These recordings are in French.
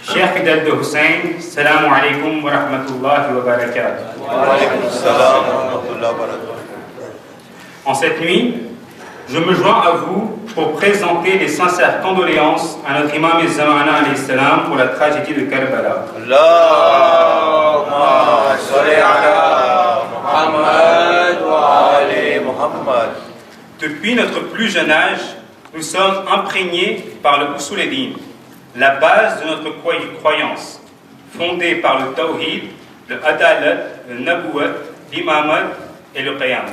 Cheikh Fidel de Hussein, salam alaikum wa rahmatullahi wa barakatuh. En cette nuit, je me joins à vous pour présenter les sincères condoléances à notre imam al-Zamana alayhi salam pour la tragédie de Karbala. Allahumma salli ala Muhammad wa ali Muhammad. Depuis notre plus jeune âge, nous sommes imprégnés par le Usul al-Din, la base de notre croyance, fondée par le Tawhid, le Adalat, le Nabuwat, l'Imamat et le Qiyam.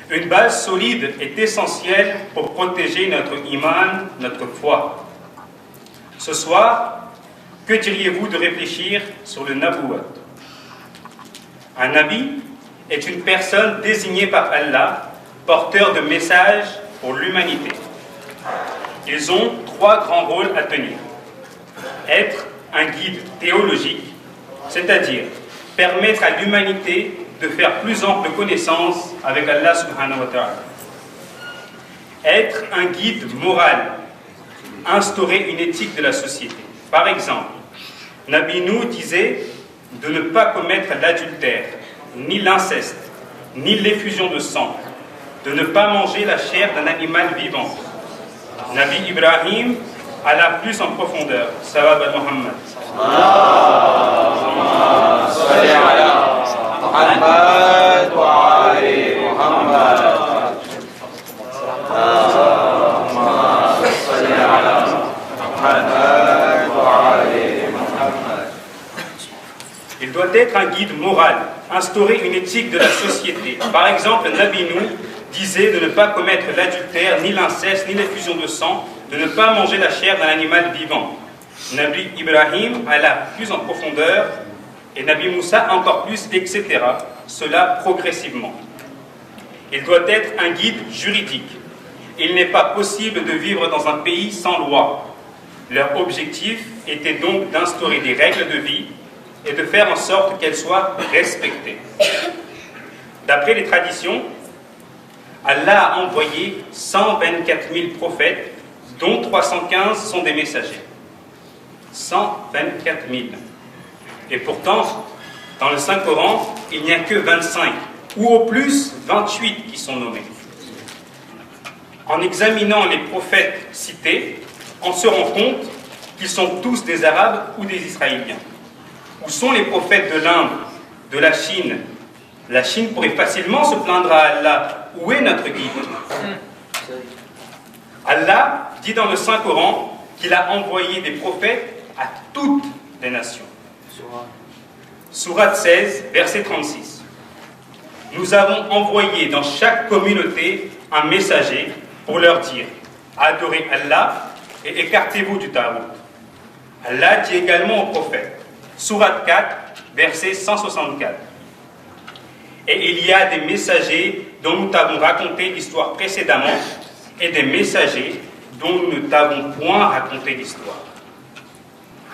Une base solide est essentielle pour protéger notre iman, notre foi. Ce soir, que diriez-vous de réfléchir sur le Nabuwat? Un Nabi est une personne désignée par Allah, porteur de messages pour l'humanité. Ils ont trois grands rôles à tenir. Être un guide théologique, c'est-à-dire permettre à l'humanité de faire plus ample connaissance avec Allah subhanahu wa ta'ala. Être un guide moral, instaurer une éthique de la société. Par exemple, Nabi Nuh disait de ne pas commettre l'adultère, ni l'inceste, ni l'effusion de sang, de ne pas manger la chair d'un animal vivant. Nabi Ibrahim alla plus en profondeur. Salawat al-Muhammad. Allahumma salli ala Muhammad wa ali Muhammad. Allahumma salli ala Muhammad wa ali Muhammad. Il doit être un guide moral, instaurer une éthique de la société. Par exemple, Nabi Nuh disait de ne pas commettre l'adultère, ni l'inceste, ni l'effusion de sang, de ne pas manger la chair d'un animal vivant. Nabi Ibrahim alla plus en profondeur, et Nabi Moussa encore plus, etc. Cela progressivement. Il doit être un guide juridique. Il n'est pas possible de vivre dans un pays sans loi. Leur objectif était donc d'instaurer des règles de vie et de faire en sorte qu'elles soient respectées. D'après les traditions, Allah a envoyé 124 000 prophètes, dont 315 sont des messagers. 124 000. Et pourtant, dans le Saint-Coran, il n'y a que 25, ou au plus 28 qui sont nommés. En examinant les prophètes cités, on se rend compte qu'ils sont tous des Arabes ou des Israéliens. Où sont les prophètes de l'Inde, de la Chine? La Chine pourrait facilement se plaindre à Allah. Où est notre guide? Allah dit dans le Saint-Coran qu'il a envoyé des prophètes à toutes les nations. Sourate 16, verset 36. Nous avons envoyé dans chaque communauté un messager pour leur dire: adorez Allah et écartez-vous du tarout. Allah dit également aux prophètes. Sourate 4, verset 164. Et il y a des messagers dont nous t'avons raconté l'histoire précédemment et des messagers dont nous ne t'avons point raconté l'histoire.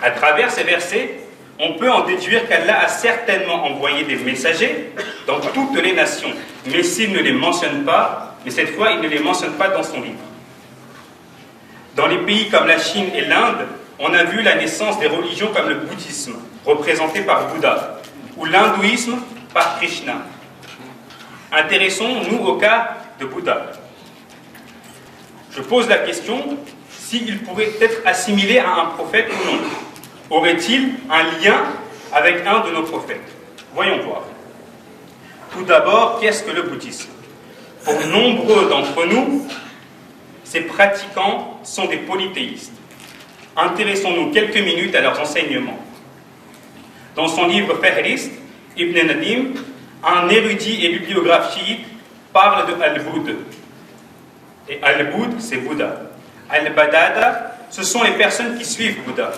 À travers ces versets, on peut en déduire qu'Allah a certainement envoyé des messagers dans toutes les nations, mais s'il ne les mentionne pas, mais cette fois il ne les mentionne pas dans son livre. Dans les pays comme la Chine et l'Inde, on a vu la naissance des religions comme le bouddhisme, représenté par Bouddha, ou l'hindouisme par Krishna. Intéressons-nous au cas de Bouddha. Je pose la question s'il pourrait être assimilé à un prophète ou non. Aurait-il un lien avec un de nos prophètes? Voyons voir. Tout d'abord, qu'est-ce que le bouddhisme? Pour nombreux d'entre nous, ses pratiquants sont des polythéistes. Intéressons-nous quelques minutes à leurs enseignements. Dans son livre Fahrist, Ibn Nadim, un érudit et bibliographe chiite, parle de Al-Boud. Et Al-Boud, c'est Bouddha. Al-Badada, ce sont les personnes qui suivent Bouddha.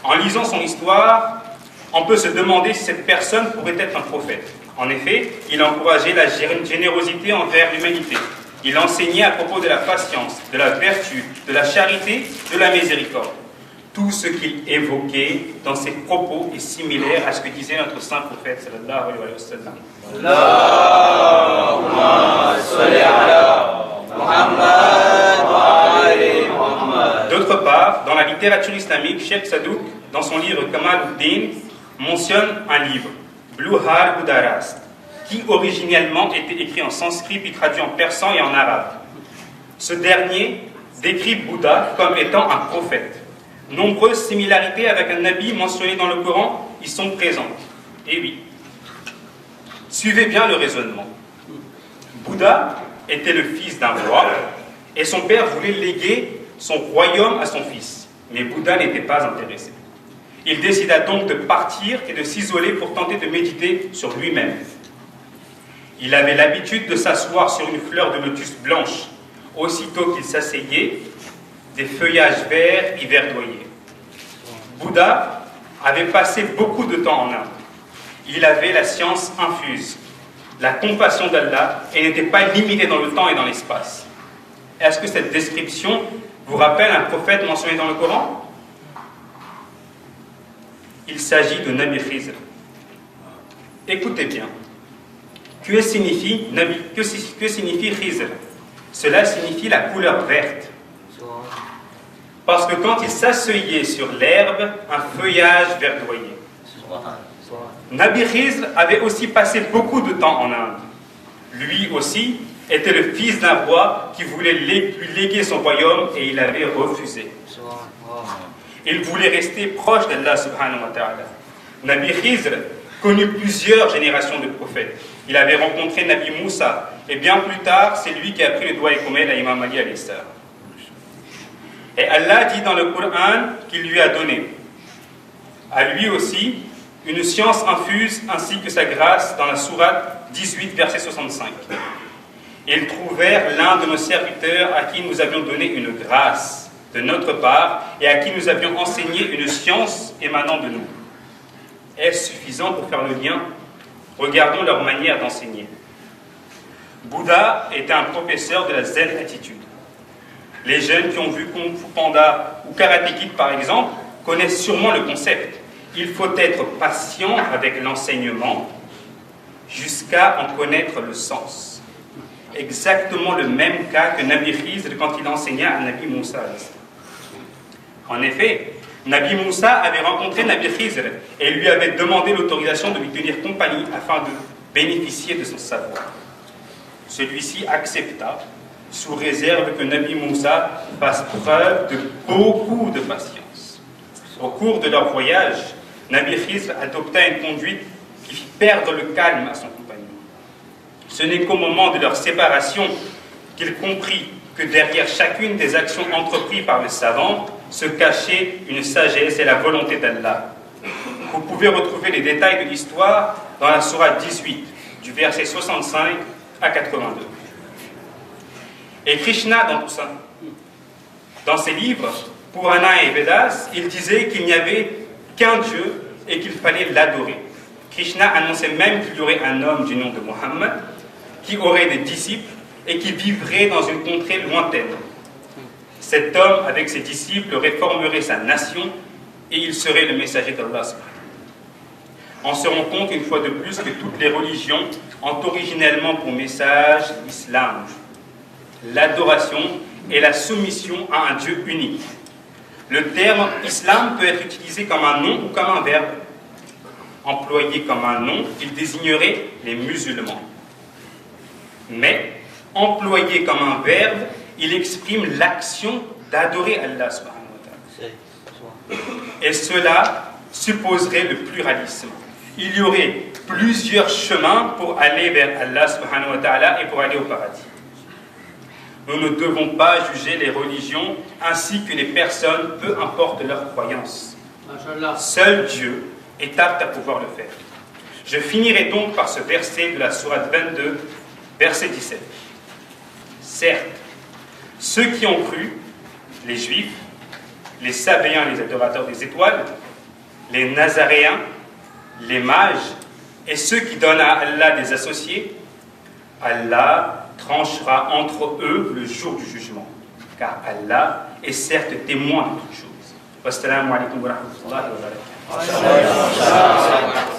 En lisant son histoire, on peut se demander si cette personne pourrait être un prophète. En effet, il encourageait la générosité envers l'humanité. Il enseignait à propos de la patience, de la vertu, de la charité, de la miséricorde. Tout ce qu'il évoquait dans ses propos est similaire à ce que disait notre saint prophète sallallahu alayhi wa sallam. Allahumma salli ala Muhammad wa ali Muhammad. D'autre part, part, dans la littérature islamique, Cheikh Sadouk, dans son livre Kamal ud-Din, mentionne un livre, Bluhar Udarast, qui originellement était écrit en sanskrit puis traduit en persan et en arabe. Ce dernier décrit Bouddha comme étant un prophète. Nombreuses similarités avec un nabi mentionné dans le Coran y sont présentes. Et oui, suivez bien le raisonnement. Bouddha était le fils d'un roi et son père voulait léguer son royaume à son fils. Mais Bouddha n'était pas intéressé. Il décida donc de partir et de s'isoler pour tenter de méditer sur lui-même. Il avait l'habitude de s'asseoir sur une fleur de lotus blanche. Aussitôt qu'il s'asseyait, des feuillages verts y verdoyaient. Bouddha avait passé beaucoup de temps en Inde. Il avait la science infuse, la compassion d'Allah, et n'était pas limité dans le temps et dans l'espace. Est-ce que cette description vous rappelle un prophète mentionné dans le Coran? Il s'agit de Nabi Khizr. Écoutez bien. Que signifie Khizr? Cela signifie la couleur verte. Parce que quand il s'asseyait sur l'herbe, un feuillage verdoyait. Nabi Khizr avait aussi passé beaucoup de temps en Inde. Lui aussi était le fils d'un roi qui voulait lui léguer son royaume et il avait refusé. Il voulait rester proche d'Allah subhanahu wa ta'ala. Nabi Khizr connut plusieurs générations de prophètes. Il avait rencontré Nabi Moussa et bien plus tard, c'est lui qui a pris le doigt et comète à Imam Ali alayhi salam. Et Allah dit dans le Coran qu'il lui a donné à lui aussi une science infuse ainsi que sa grâce dans la sourate 18, verset 65. Ils trouvèrent l'un de nos serviteurs à qui nous avions donné une grâce de notre part et à qui nous avions enseigné une science émanant de nous. Est-ce suffisant pour faire le lien? Regardons leur manière d'enseigner. Bouddha était un professeur de la zen attitude. Les jeunes qui ont vu Kung Fu Panda ou Karate Kid par exemple connaissent sûrement le concept. Il faut être patient avec l'enseignement jusqu'à en connaître le sens. Exactement le même cas que Nabi Khizr quand il enseigna à Nabi Moussa. En effet, Nabi Moussa avait rencontré Nabi Khizr et lui avait demandé l'autorisation de lui tenir compagnie afin de bénéficier de son savoir. Celui-ci accepta, sous réserve que Nabi Moussa fasse preuve de beaucoup de patience. Au cours de leur voyage, Nabi Khizr adopta une conduite qui fit perdre le calme à son compagnon. Ce n'est qu'au moment de leur séparation qu'il comprit que derrière chacune des actions entreprises par le savant se cachait une sagesse et la volonté d'Allah. Vous pouvez retrouver les détails de l'histoire dans la sourate 18, du verset 65 à 82. Et Krishna dans tout ça, dans ses livres, Purana et Vedas, il disait qu'il n'y avait qu'un Dieu et qu'il fallait l'adorer. Krishna annonçait même qu'il y aurait un homme du nom de Muhammad qui aurait des disciples et qui vivrait dans une contrée lointaine. Cet homme, avec ses disciples, réformerait sa nation et il serait le messager d'Allah. On se rend compte une fois de plus que toutes les religions ont originellement pour message l'islam, l'adoration et la soumission à un Dieu unique. Le terme islam peut être utilisé comme un nom ou comme un verbe. Employé comme un nom, il désignerait les musulmans. Mais, employé comme un verbe, il exprime l'action d'adorer Allah subhanahu wa ta'ala. Et cela supposerait le pluralisme. Il y aurait plusieurs chemins pour aller vers Allah subhanahu wa ta'ala et pour aller au paradis. Nous ne devons pas juger les religions ainsi que les personnes, peu importe leur croyance. Seul Dieu est apte à pouvoir le faire. Je finirai donc par ce verset de la sourate 22, verset 17. Certes, ceux qui ont cru, les Juifs, les Sabéens, les adorateurs des étoiles, les Nazaréens, les mages et ceux qui donnent à Allah des associés, Allah tranchera entre eux le jour du jugement, car Allah est certes témoin de toutes choses. Wassalamu alaikum wa rahmatullahi wa barakatuh.